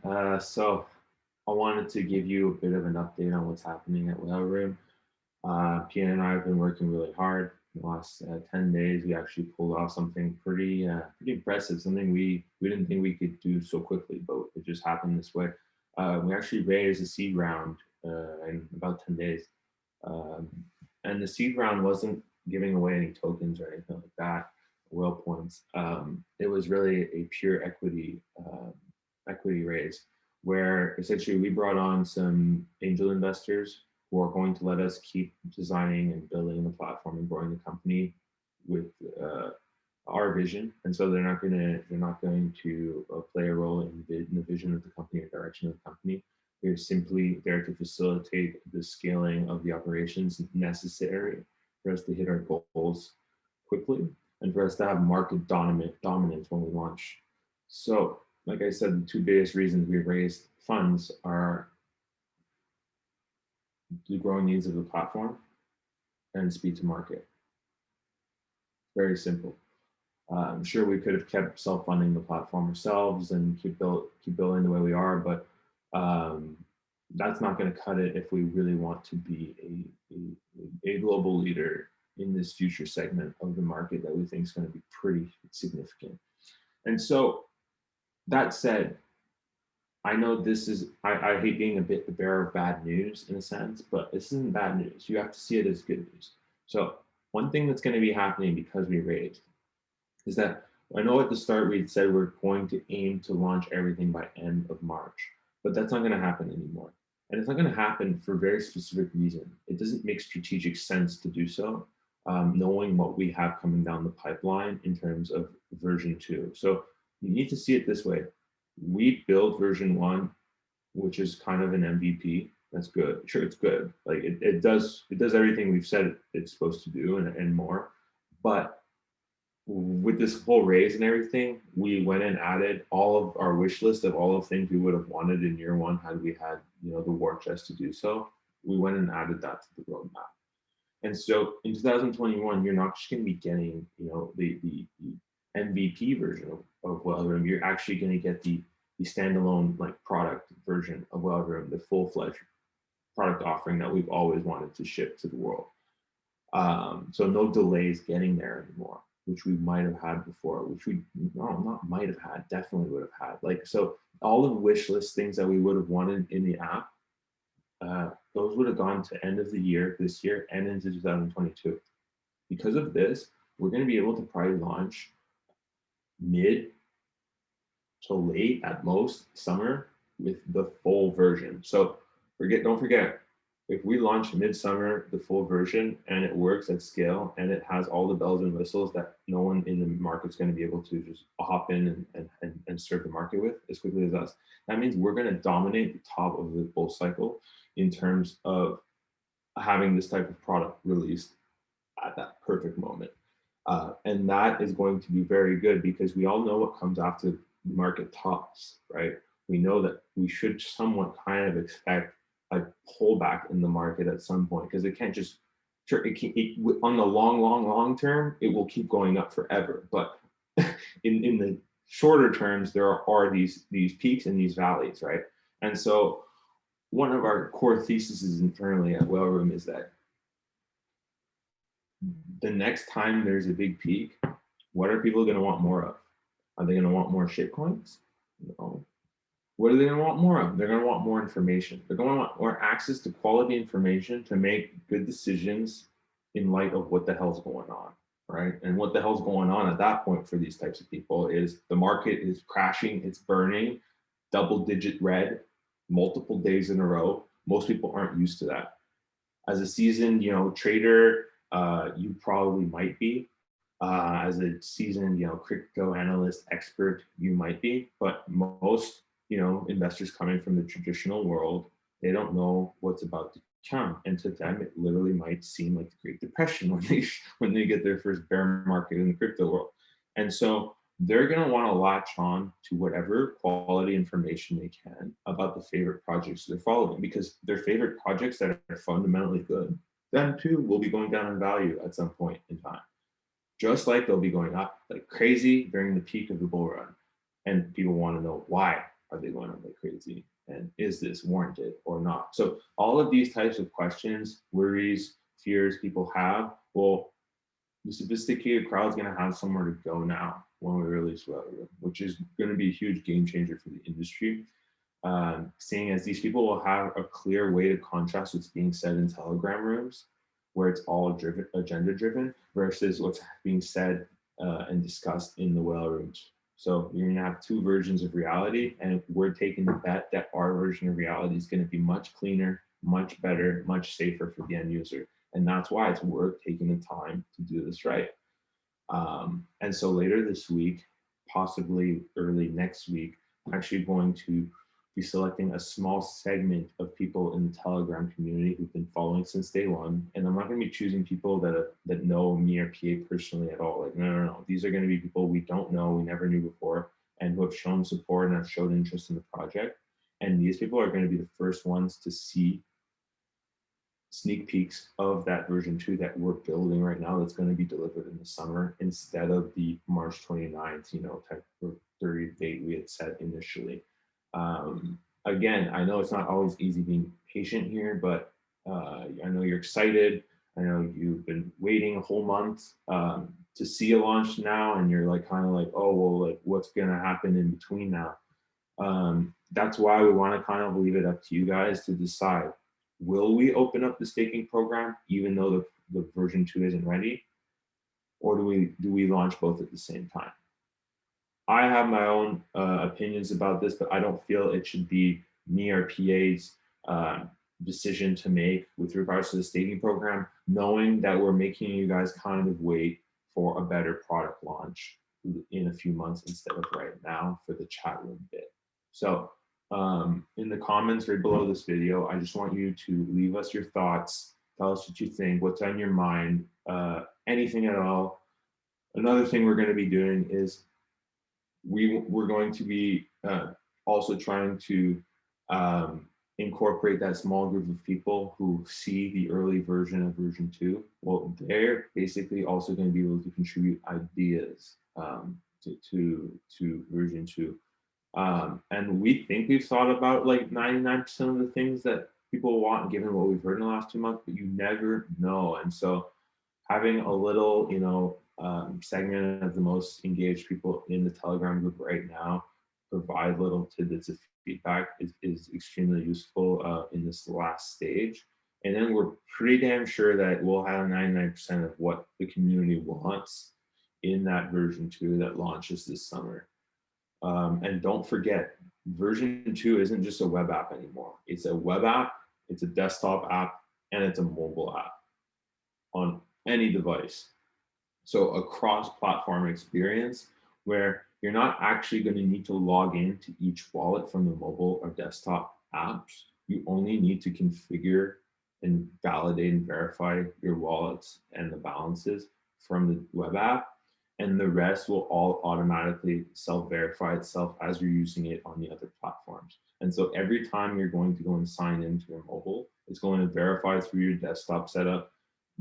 So I wanted to give you a bit of an update on what's happening at WhaleRoom. Pia and I have been working really hard. In the last 10 days, we actually pulled off something pretty impressive, something we didn't think we could do so quickly, but it just happened this way. We actually raised a seed round in about 10 days. Um, and the seed round wasn't giving away any tokens or anything like that, whale points. It was really a pure equity raise, where essentially we brought on some angel investors who are going to let us keep designing and building the platform and growing the company with our vision. And so they're not going to play a role in the vision of the company or direction of the company. They're simply there to facilitate the scaling of the operations necessary for us to hit our goals quickly and for us to have market dominance when we launch. So, like I said, the two biggest reasons we raised funds are the growing needs of the platform and speed to market. Very simple. I'm sure we could have kept self-funding the platform ourselves and keep building the way we are, but um, that's not going to cut it if we really want to be a global leader in this future segment of the market that we think is going to be pretty significant. And so that said, I know I hate being a bit the bearer of bad news in a sense, but this isn't bad news. You have to see it as good news. So one thing that's going to be happening because we raised is that I know at the start we said we're going to aim to launch everything by end of March, but that's not going to happen anymore. And it's not going to happen for a very specific reason. It doesn't make strategic sense to do so, knowing what we have coming down the pipeline in terms of version 2. So you need to see it this way. We build version 1, which is kind of an MVP. That's good. Sure, it's good. Like it does everything we've said it's supposed to do and more. But with this whole raise and everything, we went and added all of our wish list of all of things we would have wanted in year one had we had, the war chest to do so. We went and added that to the roadmap. And so in 2021, you're not just going to be getting, the MVP version of WhaleRoom. You're actually going to get the standalone like product version of WhaleRoom, the full-fledged product offering that we've always wanted to ship to the world. So no delays getting there anymore, which we might have had before, which we not might have had, definitely would have had. Like, so all of the wish list things that we would have wanted in the app, those would have gone to end of the year, this year, and into 2022. Because of this, we're going to be able to probably launch mid to late at most summer with the full version. So don't forget, if we launch midsummer the full version and it works at scale and it has all the bells and whistles that no one in the market's going to be able to just hop in and serve the market with as quickly as us, that means we're going to dominate the top of the bull cycle in terms of having this type of product released at that perfect moment. And that is going to be very good because we all know what comes after the market tops, right? We know that we should somewhat kind of expect a pullback in the market at some point because it can't just, sure, on the long term, it will keep going up forever. But in the shorter terms, there are these peaks and these valleys, right? And so one of our core theses internally at WhaleRoom is that the next time there's a big peak, what are people going to want more of? Are they going to want more shitcoins? No. What are they going to want more of? They're going to want more information. They're going to want more access to quality information to make good decisions in light of what the hell's going on, right? And what the hell's going on at that point for these types of people is the market is crashing, it's burning, double-digit red, multiple days in a row. Most people aren't used to that. As a seasoned, trader, you probably might be. As a seasoned, crypto analyst expert, you might be. But most, investors coming from the traditional world, they don't know what's about to come, and to them, it literally might seem like the Great Depression when they get their first bear market in the crypto world. And so they're going to want to latch on to whatever quality information they can about the favorite projects they're following, because their favorite projects that are fundamentally good, them too will be going down in value at some point in time. Just like they'll be going up like crazy during the peak of the bull run. And people want to know why. Are they going up like crazy? And is this warranted or not? So all of these types of questions, worries, fears people have, well, the sophisticated crowd is going to have somewhere to go now when we release WhaleRoom, which is going to be a huge game changer for the industry. Seeing as these people will have a clear way to contrast what's being said in Telegram rooms, where it's all agenda driven, versus what's being said and discussed in the whale rooms. So you're gonna have two versions of reality, and we're taking the bet that our version of reality is gonna be much cleaner, much better, much safer for the end user. And that's why it's worth taking the time to do this right. And so later this week, possibly early next week, I'm actually going to be selecting a small segment of people in the Telegram community who've been following since day one. And I'm not going to be choosing people that know me or PA personally at all. Like, no. These are going to be people we don't know, we never knew before, and who have shown support and have shown interest in the project. And these people are going to be the first ones to see sneak peeks of that version 2 that we're building right now that's going to be delivered in the summer instead of the March 29th, type of 30 date we had set initially. Again, I know it's not always easy being patient here, but I know you're excited. I know you've been waiting a whole month to see a launch now, and you're like kind of like, oh, well, like what's going to happen in between now? That's why we want to kind of leave it up to you guys to decide. Will we open up the staking program even though the version 2 isn't ready? Or do we launch both at the same time? I have my own opinions about this, but I don't feel it should be me or PA's decision to make with regards to the staking program, knowing that we're making you guys kind of wait for a better product launch in a few months instead of right now for the chat room bit. So in the comments right below this video, I just want you to leave us your thoughts, tell us what you think, what's on your mind, anything at all. Another thing we're going to be doing is we're going to be also trying to incorporate that small group of people who see the early version of version 2. Well, they're basically also going to be able to contribute ideas to version 2. And we think we've thought about like 99% of the things that people want, given what we've heard in the last 2 months, but you never know. And so having a little, segment of the most engaged people in the Telegram group right now provide little tidbits of feedback is extremely useful in this last stage. And then we're pretty damn sure that we'll have 99% of what the community wants in that version 2 that launches this summer. And don't forget, version 2 isn't just a web app anymore. It's a web app, it's a desktop app, and it's a mobile app on any device. So a cross-platform experience where you're not actually going to need to log into each wallet from the mobile or desktop apps. You only need to configure and validate and verify your wallets and the balances from the web app, and the rest will all automatically self-verify itself as you're using it on the other platforms. And so every time you're going to go and sign into your mobile, it's going to verify through your desktop setup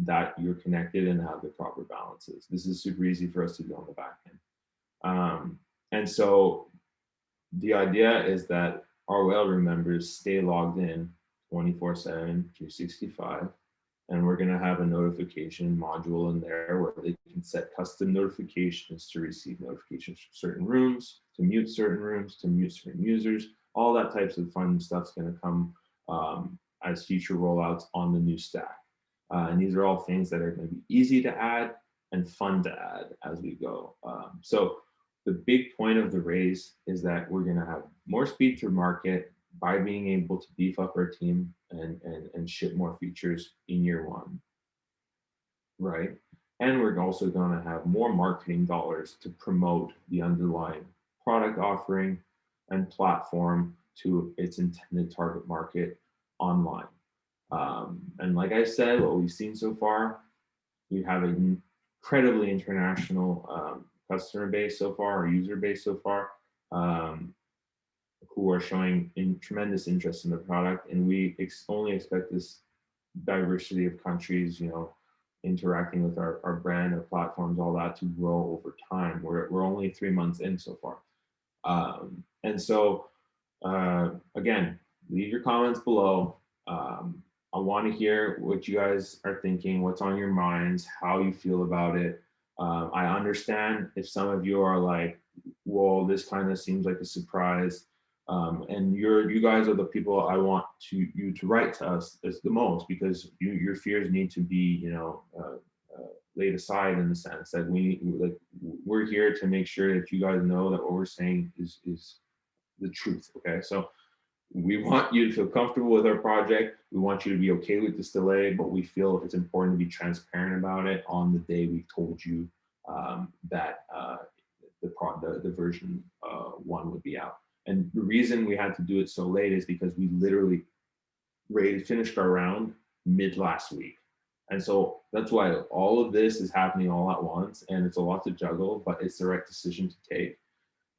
that you're connected and have the proper balances. This is super easy for us to do on the back end. And so the idea is that our WhaleRoom members stay logged in 24/7, 365, and we're going to have a notification module in there where they can set custom notifications to receive notifications from certain rooms, to mute certain rooms, to mute certain users. All that types of fun stuff's going to come as feature rollouts on the new stack. And these are all things that are going to be easy to add and fun to add as we go. So the big point of the raise is that we're going to have more speed to market by being able to beef up our team and ship more features in year one, right? And we're also going to have more marketing dollars to promote the underlying product offering and platform to its intended target market online. And like I said, what we've seen so far, we have an incredibly international customer base so far, or user base so far, who are showing tremendous interest in the product. And we only expect this diversity of countries, interacting with our brand, our platforms, all that to grow over time. We're only 3 months in so far. And so Again, leave your comments below. I want to hear what you guys are thinking, what's on your minds, how you feel about it. I understand if some of you are like, "Whoa, this kind of seems like a surprise," and you guys are the people I want you to write to us as the most, because your fears need to be, laid aside, in the sense that we're here to make sure that you guys know that what we're saying is the truth. Okay, so we want you to feel comfortable with our project. We want you to be okay with this delay, but we feel it's important to be transparent about it on the day we told you that the version 1 would be out. And the reason we had to do it so late is because we literally finished our round mid last week. And so that's why all of this is happening all at once, and it's a lot to juggle, but it's the right decision to take.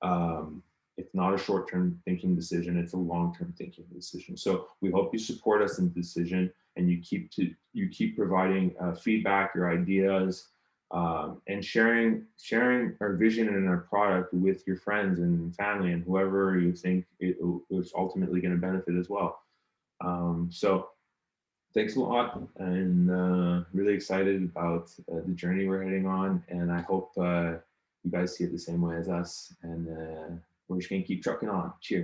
um, it's not a short-term thinking decision, it's a long-term thinking decision. So we hope you support us in the decision, and you keep providing feedback, your ideas, and sharing our vision and our product with your friends and family and whoever you think it's ultimately going to benefit as well. So thanks a lot, and really excited about the journey we're heading on. And I hope you guys see it the same way as us. And we're just gonna keep trucking on. Cheers.